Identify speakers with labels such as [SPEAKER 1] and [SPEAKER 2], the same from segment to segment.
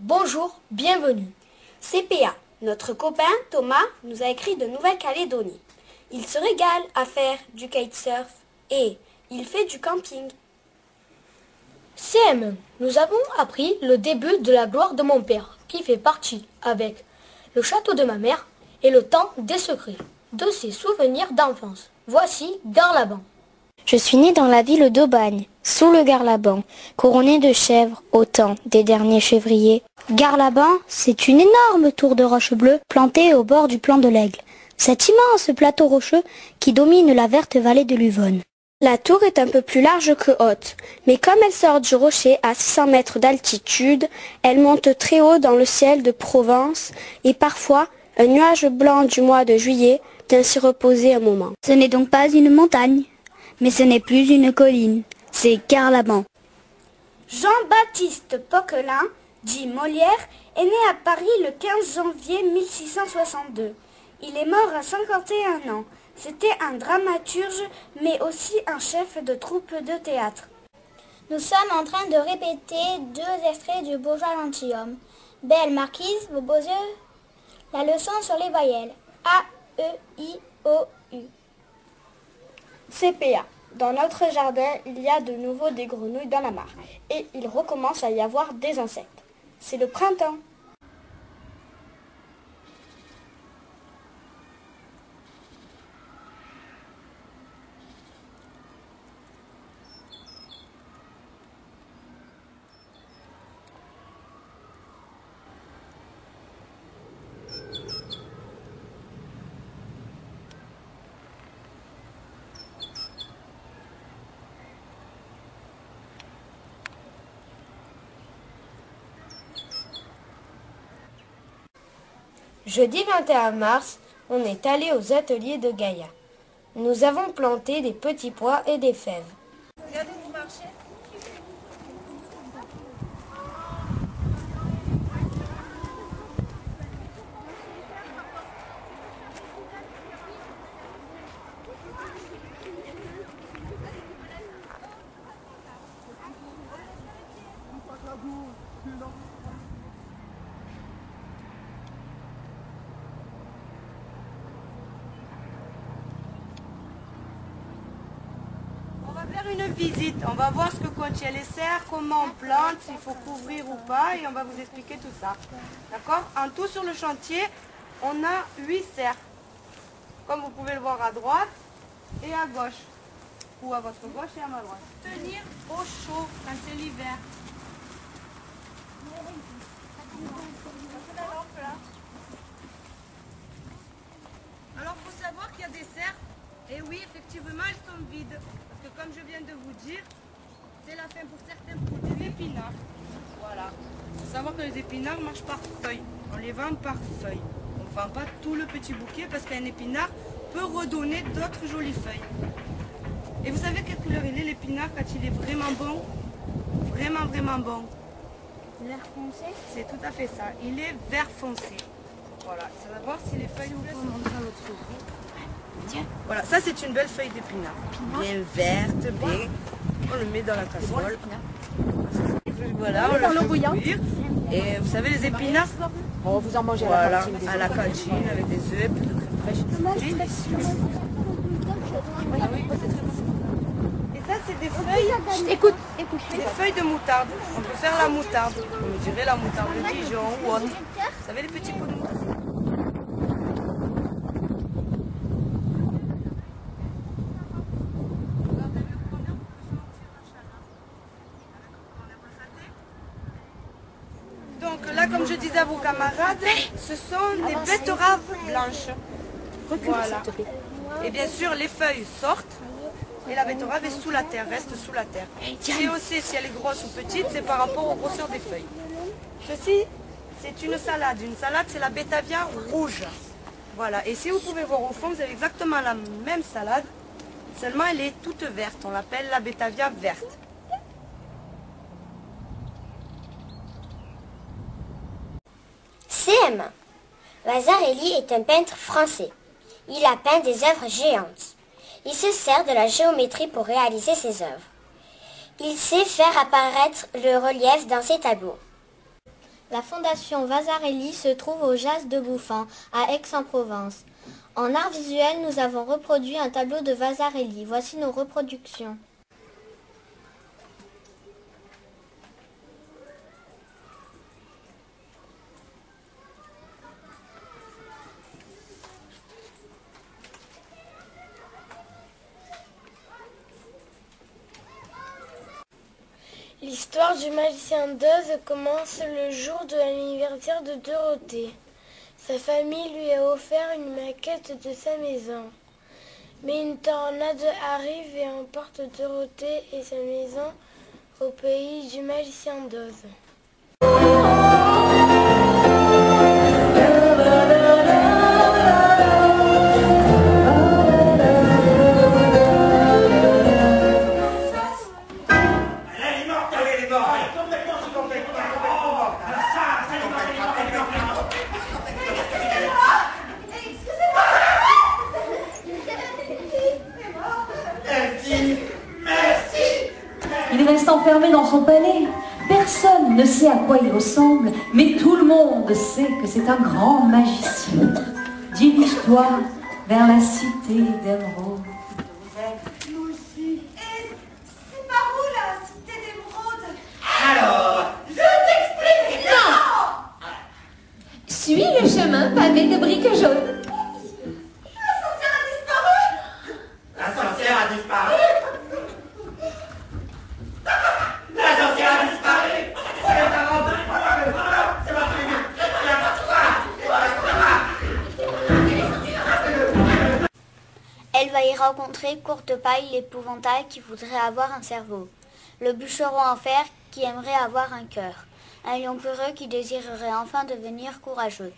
[SPEAKER 1] Bonjour, bienvenue. CPA, notre copain Thomas nous a écrit de Nouvelle-Calédonie. Il se régale à faire du kitesurf et il fait du camping.
[SPEAKER 2] CM, nous avons appris le début de la gloire de mon père, qui fait partie, avec le château de ma mère et le temps des secrets, de ses souvenirs d'enfance. Voici Garlaban.
[SPEAKER 3] Je suis née dans la ville d'Aubagne, sous le Garlaban, couronné de chèvres au temps des derniers février. Garlaban, c'est une énorme tour de roche bleue plantée au bord du plan de l'Aigle. Cet immense plateau rocheux qui domine la verte vallée de l'Uvonne.
[SPEAKER 4] La tour est un peu plus large que haute, mais comme elle sort du rocher à 600 mètres d'altitude, elle monte très haut dans le ciel de Provence et parfois un nuage blanc du mois de juillet vient s'y reposer un moment.
[SPEAKER 3] Ce n'est donc pas une montagne, mais ce n'est plus une colline, c'est Garlaban.
[SPEAKER 4] Jean-Baptiste Poquelin, dit Molière, est né à Paris le 15 janvier 1662. Il est mort à 51 ans. C'était un dramaturge, mais aussi un chef de troupe de théâtre.
[SPEAKER 5] Nous sommes en train de répéter 2 extraits du Bourgeois gentilhomme. Belle marquise, vos beaux yeux. La leçon sur les voyelles. A, E, I, O, U.
[SPEAKER 4] CPA. Dans notre jardin, il y a de nouveau des grenouilles dans la mare. Et il recommence à y avoir des insectes. C'est le printemps.
[SPEAKER 1] Jeudi 21 mars, on est allé aux ateliers de Gaïa. Nous avons planté des petits pois et des fèves.
[SPEAKER 6] Regardez, vous marchez. On va faire une visite, on va voir ce que contient les serres, comment on plante, s'il faut couvrir ou pas, et on va vous expliquer tout ça. D'accord? En tout sur le chantier, on a 8 serres. Comme vous pouvez le voir à droite et à gauche. Ou à votre gauche et à ma droite. Tenir au chaud quand c'est l'hiver. Alors il faut savoir qu'il y a des serres, et oui effectivement elles sont vides. Parce que comme je viens de vous dire, c'est la fin pour certains produits des épinards. Voilà. Il faut savoir que les épinards marchent par feuilles. On les vend par feuilles. On ne vend pas tout le petit bouquet parce qu'un épinard peut redonner d'autres jolies feuilles. Et vous savez quelle couleur il est l'épinard quand il est vraiment bon? Vraiment vraiment bon.
[SPEAKER 5] Vert foncé.
[SPEAKER 6] C'est tout à fait ça. Il est vert foncé. Voilà. Ça va voir si les feuilles vous plaisent. Voilà, ça c'est une belle feuille d'épinard. Bien verte, bien. On le met dans la casserole. Voilà, on le fait bouillir. Et vous savez les épinards,
[SPEAKER 2] On va vous en manger
[SPEAKER 6] voilà, à la cantine avec des œufs, un peu de crème fraîche. C'est délicieux. Et ça c'est des feuilles.
[SPEAKER 5] Écoute.
[SPEAKER 6] Des feuilles de moutarde. On peut faire la moutarde. On dirait la moutarde de Dijon ou autre. Vous savez les petits pots de moutarde. Donc là, comme je disais à vos camarades, ce sont des betteraves blanches. Voilà. Et bien sûr, les feuilles sortent et la betterave est sous la terre, reste sous la terre. Et aussi, si elle est grosse ou petite, c'est par rapport aux grosseurs des feuilles. Ceci, c'est une salade. Une salade, c'est la betavia rouge. Voilà. Et si vous pouvez voir au fond, vous avez exactement la même salade, seulement elle est toute verte. On l'appelle la betavia verte.
[SPEAKER 5] CM. Vasarely est un peintre français. Il a peint des œuvres géantes. Il se sert de la géométrie pour réaliser ses œuvres. Il sait faire apparaître le relief dans ses tableaux. La fondation Vasarely se trouve au Jas de Bouffan, à Aix-en-Provence. En art visuel, nous avons reproduit un tableau de Vasarely. Voici nos reproductions.
[SPEAKER 7] L'histoire du magicien d'Oz commence le jour de l'anniversaire de Dorothée. Sa famille lui a offert une maquette de sa maison. Mais une tornade arrive et emporte Dorothée et sa maison au pays du magicien d'Oz.
[SPEAKER 8] Il reste enfermé dans son palais. Personne ne sait à quoi il ressemble, mais tout le monde sait que c'est un grand magicien. Dirige-toi vers la cité d'Émeraude.
[SPEAKER 6] Nous aussi. Et c'est par où la cité d'Émeraude?
[SPEAKER 9] Alors, je t'explique.
[SPEAKER 8] Non. Suis le chemin pavé de briques jaunes.
[SPEAKER 9] La sorcière a disparu. La sorcière a disparu.
[SPEAKER 5] Elle va y rencontrer Courtepaille l'épouvantail qui voudrait avoir un cerveau, le bûcheron en fer qui aimerait avoir un cœur, un lion peureux qui désirerait enfin devenir courageux,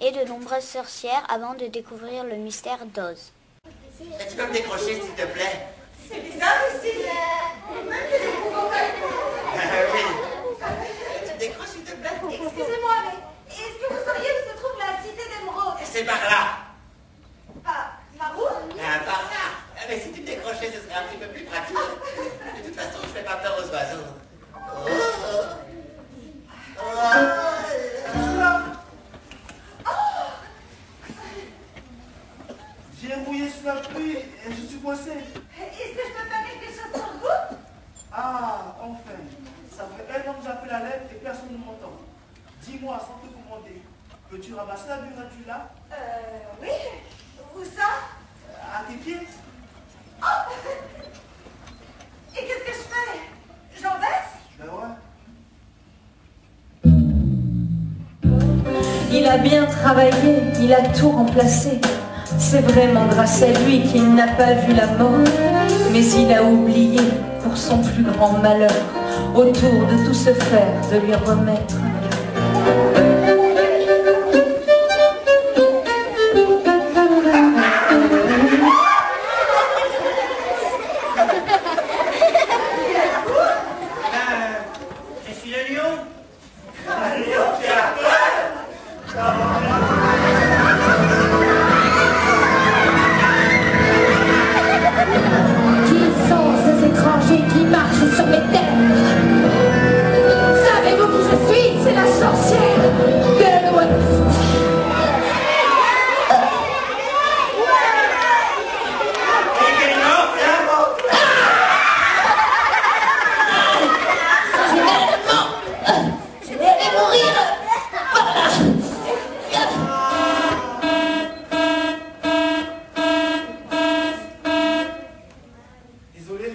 [SPEAKER 5] et de nombreuses sorcières avant de découvrir le mystère d'Oz.
[SPEAKER 9] Mais tu peux me décrocher s'il te plaît?
[SPEAKER 6] C'est bizarre ici. Même les épouvantails.
[SPEAKER 9] Oui. Tu me décroches s'il te plaît?
[SPEAKER 6] Excusez-moi, mais est-ce que vous sauriez où se trouve la cité d'Émeraude?
[SPEAKER 9] C'est par là.
[SPEAKER 6] Par où?
[SPEAKER 9] Par là. Mais si tu me décrochais, ce serait un petit peu plus pratique. De toute façon, je fais pas peur aux oiseaux.
[SPEAKER 10] J'ai rouillé sous la pluie et je suis coincé.
[SPEAKER 6] Est-ce que je peux faire quelque chose pour vous?
[SPEAKER 10] Ah, enfin. Ça fait 1 an que j'appelle à l'aide et personne ne m'entend. Dis-moi sans te commander. Peux-tu ramasser la burrature là?
[SPEAKER 6] Oui. Où ça?
[SPEAKER 10] À tes pieds.
[SPEAKER 6] Oh! Et qu'est-ce que je fais? J'en baisse?
[SPEAKER 10] Ben ouais.
[SPEAKER 8] Il a bien travaillé, il a tout remplacé. C'est vraiment grâce à lui qu'il n'a pas vu la mort. Mais il a oublié, pour son plus grand malheur, autour de tout se faire, de lui remettre.
[SPEAKER 9] Je suis le lion.
[SPEAKER 8] Qui sont ces étrangers qui marchent sur mes terres? Savez-vous qui je suis? C'est la sorcière de l'Ouest. Je vais aller mourir.
[SPEAKER 10] Désolé.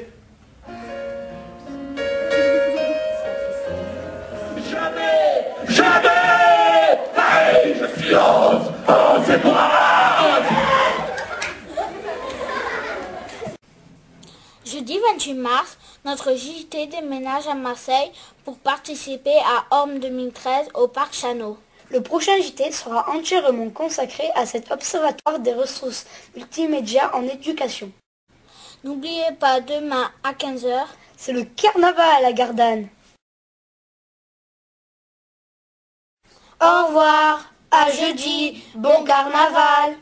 [SPEAKER 1] Jeudi 28 mars, notre JT déménage à Marseille pour participer à Orme 2013 au Parc Chano. Le prochain JT sera entièrement consacré à cet observatoire des ressources multimédia en éducation. N'oubliez pas, demain à 15 h, c'est le carnaval à Gardanne. Au revoir, à jeudi, bon carnaval.